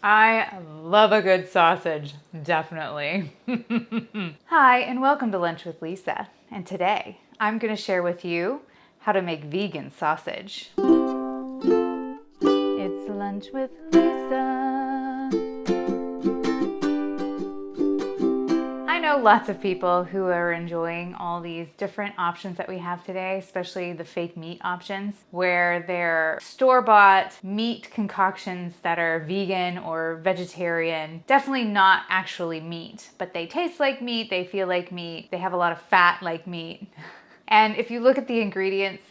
I love a good sausage, definitely. Hi, and welcome to Lunch with Lisa. And today, I'm going to share with you how to make vegan sausage. It's Lunch with Lisa. I know lots of people who are enjoying all these different options that we have today, especially the fake meat options, where they're store-bought meat concoctions that are vegan or vegetarian. Definitely not actually meat, but they taste like meat, they feel like meat, they have a lot of fat like meat. And if you look at the ingredients,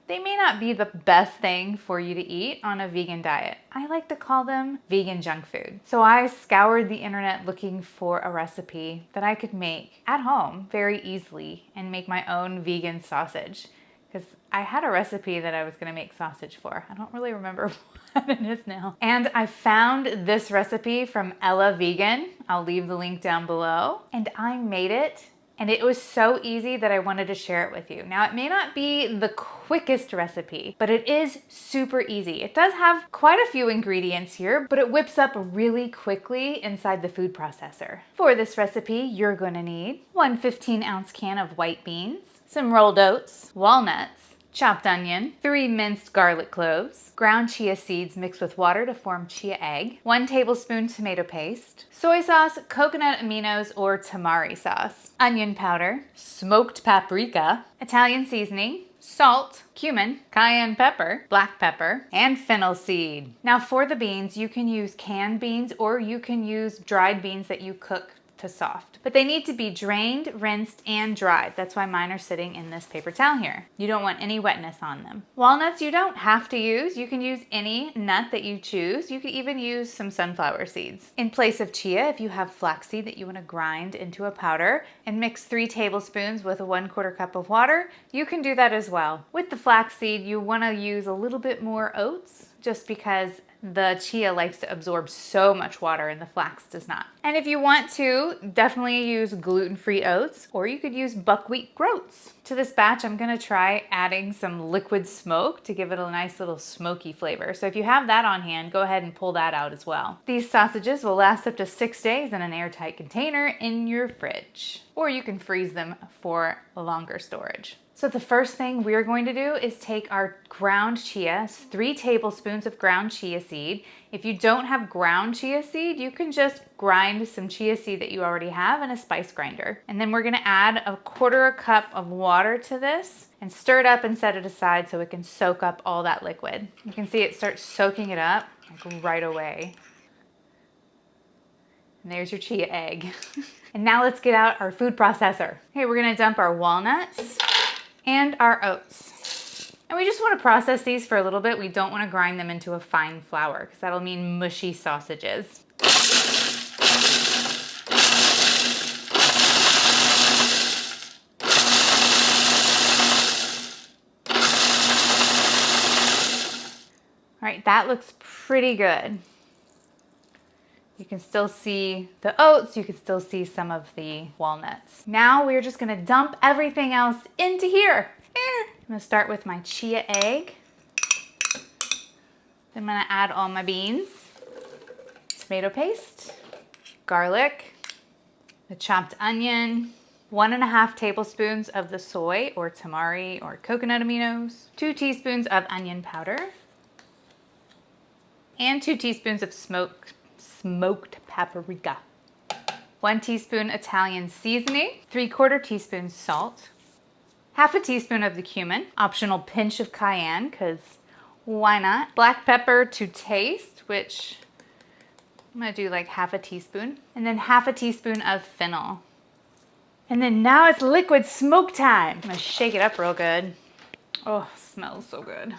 they may not be the best thing for you to eat on a vegan diet. I like to call them vegan junk food. So I scoured the internet looking for a recipe that I could make at home very easily and make my own vegan sausage. Because I had a recipe that I was gonna make sausage for. I don't really remember what it is now. And I found this recipe from Ella Vegan. I'll leave the link down below. And I made it. And it was so easy that I wanted to share it with you. Now, it may not be the quickest recipe, but it is super easy. It does have quite a few ingredients here, but it whips up really quickly inside the food processor. For this recipe, you're gonna need one 15-ounce can of white beans, some rolled oats, walnuts, chopped onion, 3 minced garlic cloves, ground chia seeds mixed with water to form chia egg, 1 tablespoon tomato paste, soy sauce, coconut aminos or tamari sauce, onion powder, smoked paprika, Italian seasoning, salt, cumin, cayenne pepper, black pepper, and fennel seed. Now for the beans, you can use canned beans or you can use dried beans that you cook to soft. But they need to be drained, rinsed, and dried. That's why mine are sitting in this paper towel here. You don't want any wetness on them. Walnuts you don't have to use. You can use any nut that you choose. You could even use some sunflower seeds. In place of chia, if you have flaxseed that you want to grind into a powder and mix 3 tablespoons with a 1/4 cup of water, you can do that as well. With the flaxseed, you want to use a little bit more oats just because the chia likes to absorb so much water and the flax does not. And if you want to, definitely use gluten-free oats, or you could use buckwheat groats. To this batch, I'm gonna try adding some liquid smoke to give it a nice little smoky flavor. So if you have that on hand, go ahead and pull that out as well. These sausages will last up to 6 days in an airtight container in your fridge, or you can freeze them for longer storage. So the first thing we're going to do is take our ground chia, 3 tablespoons of ground chia seed. If you don't have ground chia seed, you can just grind some chia seed that you already have in a spice grinder. And then we're gonna add a 1/4 cup of water to this and stir it up and set it aside so it can soak up all that liquid. You can see it starts soaking it up like right away. And there's your chia egg. And now let's get out our food processor. Okay, we're gonna dump our walnuts and our oats. And we just want to process these for a little bit. We don't want to grind them into a fine flour because that'll mean mushy sausages. All right, that looks pretty good. You can still see the oats, you can still see some of the walnuts. Now we're just gonna dump everything else into here. I'm gonna start with my chia egg. Then I'm gonna add all my beans, tomato paste, garlic, the chopped onion, 1½ tablespoons of the soy or tamari or coconut aminos, 2 teaspoons of onion powder, and 2 teaspoons of smoked paprika, 1 teaspoon Italian seasoning, 3/4 teaspoon salt, 1/2 teaspoon of the cumin, optional pinch of cayenne, because why not? Black pepper to taste, which I'm gonna do like 1/2 teaspoon, and then 1/2 teaspoon of fennel. And then now it's liquid smoke time. I'm gonna shake it up real good. Oh, smells so good.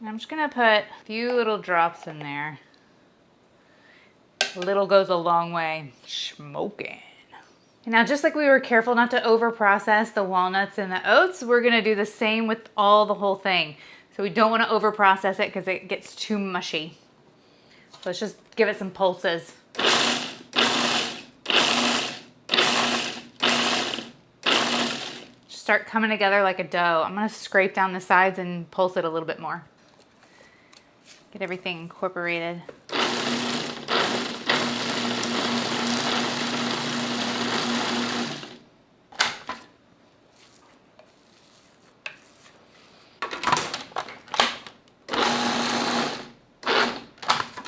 And I'm just gonna put a few little drops in there. A little goes a long way. Smoking. And now, just like we were careful not to over process the walnuts and the oats, we're gonna do the same with the whole thing. So we don't wanna over process it because it gets too mushy. So let's just give it some pulses. Start coming together like a dough. I'm gonna scrape down the sides and pulse it a little bit more. Get everything incorporated.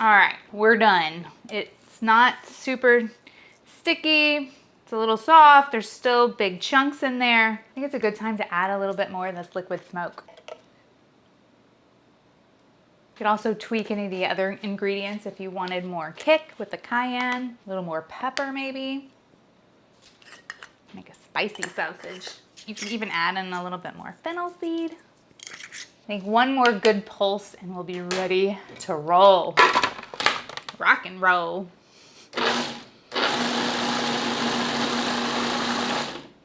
All right, we're done. It's not super sticky. It's a little soft. There's still big chunks in there. I think it's a good time to add a little bit more of this liquid smoke. You could also tweak any of the other ingredients if you wanted more kick with the cayenne, a little more pepper maybe. Make a spicy sausage. You can even add in a little bit more fennel seed. I think one more good pulse and we'll be ready to roll. Rock and roll. I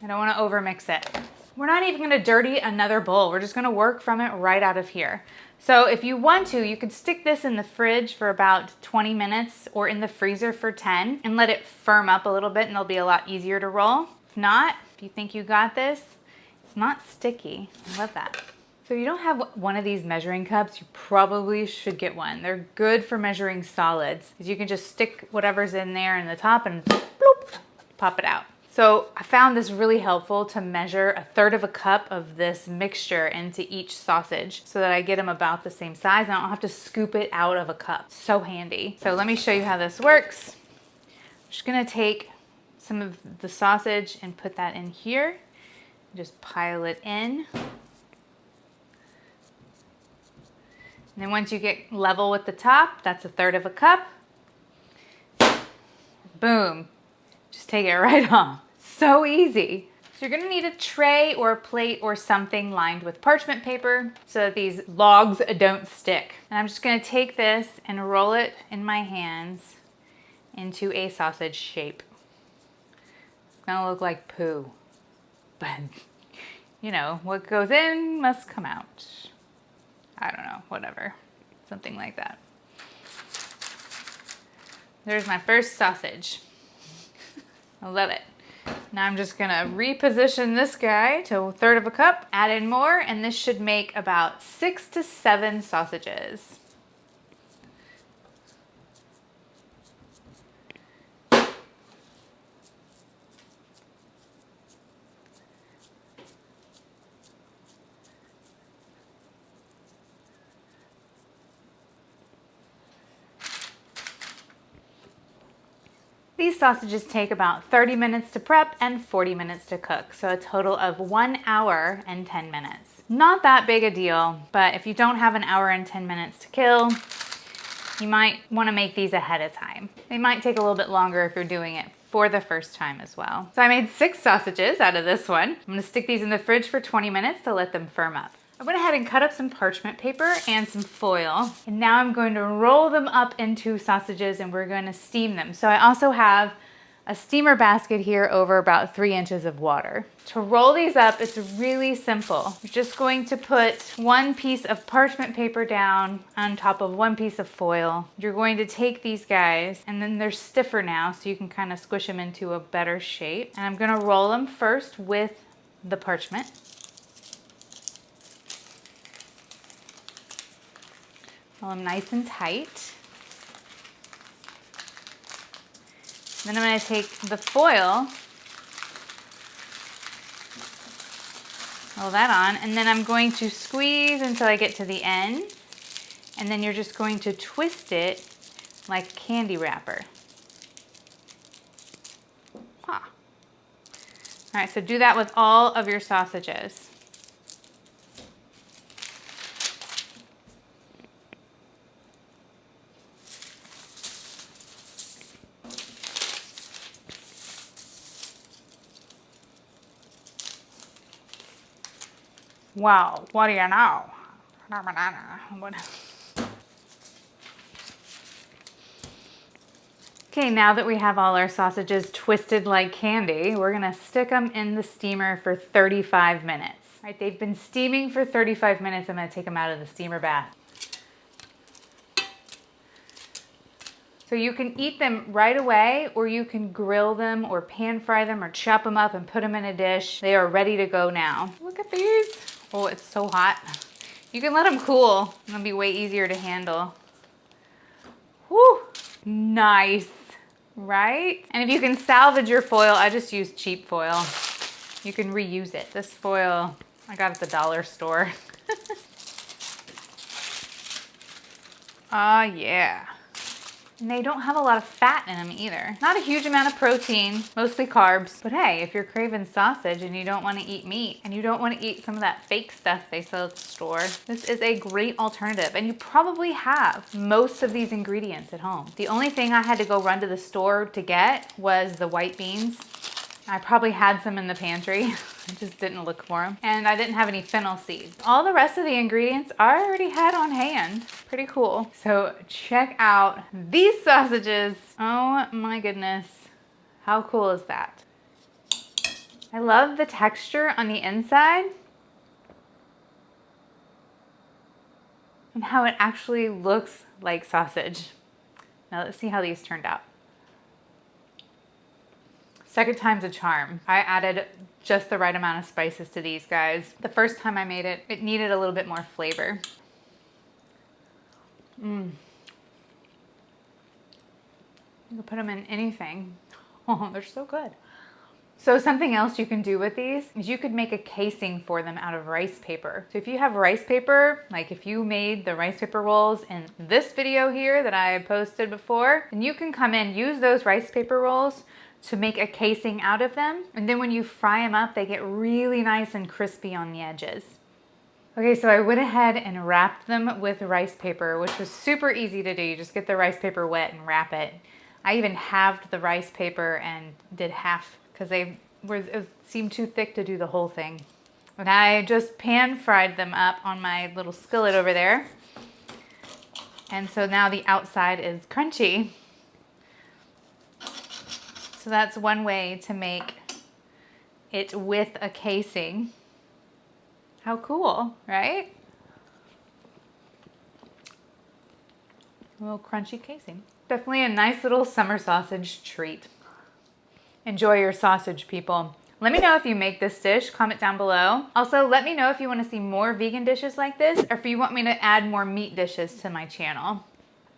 don't want to overmix it. We're not even going to dirty another bowl. We're just going to work from it right out of here. So if you want to, you could stick this in the fridge for about 20 minutes or in the freezer for 10 and let it firm up a little bit and it'll be a lot easier to roll. If not, if you think you got this, it's not sticky. I love that. So if you don't have one of these measuring cups, you probably should get one. They're good for measuring solids because you can just stick whatever's in there in the top and bloop, pop it out. So I found this really helpful to measure 1/3 cup of this mixture into each sausage so that I get them about the same size and I don't have to scoop it out of a cup. So handy. So let me show you how this works. I'm just gonna take some of the sausage and put that in here. Just pile it in. And then once you get level with the top, that's 1/3 cup. Boom. Just take it right off. So easy. So you're gonna need a tray or a plate or something lined with parchment paper so that these logs don't stick. And I'm just gonna take this and roll it in my hands into a sausage shape. It's gonna look like poo, but you know, what goes in must come out. I don't know, whatever, something like that. There's my first sausage. I love it. Now I'm just gonna reposition this guy to 1/3 cup, add in more, and this should make about 6 to 7 sausages. These sausages take about 30 minutes to prep and 40 minutes to cook, so a total of 1 hour and 10 minutes. Not that big a deal, but if you don't have an hour and 10 minutes to kill, you might want to make these ahead of time. They might take a little bit longer if you're doing it for the first time as well. So I made 6 sausages out of this one. I'm gonna stick these in the fridge for 20 minutes to let them firm up. I went ahead and cut up some parchment paper and some foil, and now I'm going to roll them up into sausages and we're going to steam them. So I also have a steamer basket here over about 3 inches of water. To roll these up, it's really simple. You're just going to put 1 piece of parchment paper down on top of 1 piece of foil. You're going to take these guys, and then they're stiffer now, so you can kind of squish them into a better shape. And I'm gonna roll them first with the parchment. Roll them nice and tight. Then I'm going to take the foil, roll that on, and then I'm going to squeeze until I get to the end, and then you're just going to twist it like a candy wrapper. Huh. All right, so do that with all of your sausages. Wow, what do you know? Okay, now that we have all our sausages twisted like candy, we're gonna stick them in the steamer for 35 minutes. All right, they've been steaming for 35 minutes. I'm gonna take them out of the steamer bath. So you can eat them right away, or you can grill them or pan fry them or chop them up and put them in a dish. They are ready to go now. Look at these. Oh, it's so hot. You can let them cool. It'll be way easier to handle. Woo, nice, right? And if you can salvage your foil, I just use cheap foil. You can reuse it. This foil, I got at the dollar store. Oh yeah. And they don't have a lot of fat in them either. Not a huge amount of protein, mostly carbs. But hey, if you're craving sausage and you don't want to eat meat and you don't want to eat some of that fake stuff they sell at the store, this is a great alternative. And you probably have most of these ingredients at home. The only thing I had to go run to the store to get was the white beans. I probably had some in the pantry. I just didn't look for them. And I didn't have any fennel seeds. All the rest of the ingredients I already had on hand. Pretty cool. So check out these sausages. Oh my goodness. How cool is that? I love the texture on the inside and how it actually looks like sausage. Now let's see how these turned out. Second time's a charm. I added just the right amount of spices to these guys. The first time I made it, it needed a little bit more flavor. You can put them in anything. Oh, they're so good. So something else you can do with these is you could make a casing for them out of rice paper. So if you have rice paper, like if you made the rice paper rolls in this video here that I posted before, then you can come in, use those rice paper rolls to make a casing out of them. And then when you fry them up, they get really nice and crispy on the edges. Okay, so I went ahead and wrapped them with rice paper, which was super easy to do. You just get the rice paper wet and wrap it. I even halved the rice paper and did half because it seemed too thick to do the whole thing. And I just pan fried them up on my little skillet over there. And so now the outside is crunchy. So that's one way to make it with a casing. How cool, right? A little crunchy casing. Definitely a nice little summer sausage treat. Enjoy your sausage, people. Let me know if you make this dish, comment down below. Also, let me know if you want to see more vegan dishes like this or if you want me to add more meat dishes to my channel.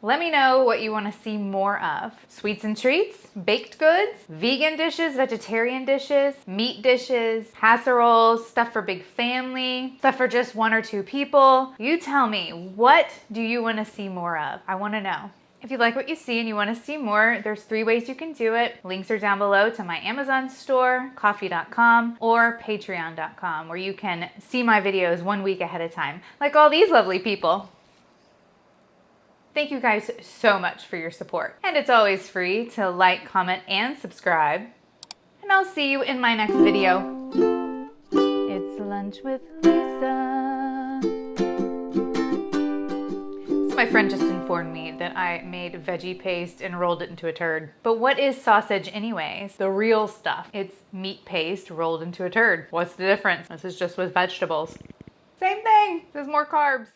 Let me know what you want to see more of. Sweets and treats, baked goods, vegan dishes, vegetarian dishes, meat dishes, casseroles, stuff for big family, stuff for just 1 or 2 people. You tell me, what do you want to see more of? I want to know. If you like what you see and you want to see more, there's 3 ways you can do it. Links are down below to my Amazon store, coffee.com, or patreon.com, where you can see my videos 1 week ahead of time, like all these lovely people. Thank you guys so much for your support. And it's always free to like, comment, and subscribe. And I'll see you in my next video. It's lunch with Lisa. So my friend just informed me that I made veggie paste and rolled it into a turd. But what is sausage anyways? The real stuff. It's meat paste rolled into a turd. What's the difference? This is just with vegetables. Same thing, there's more carbs.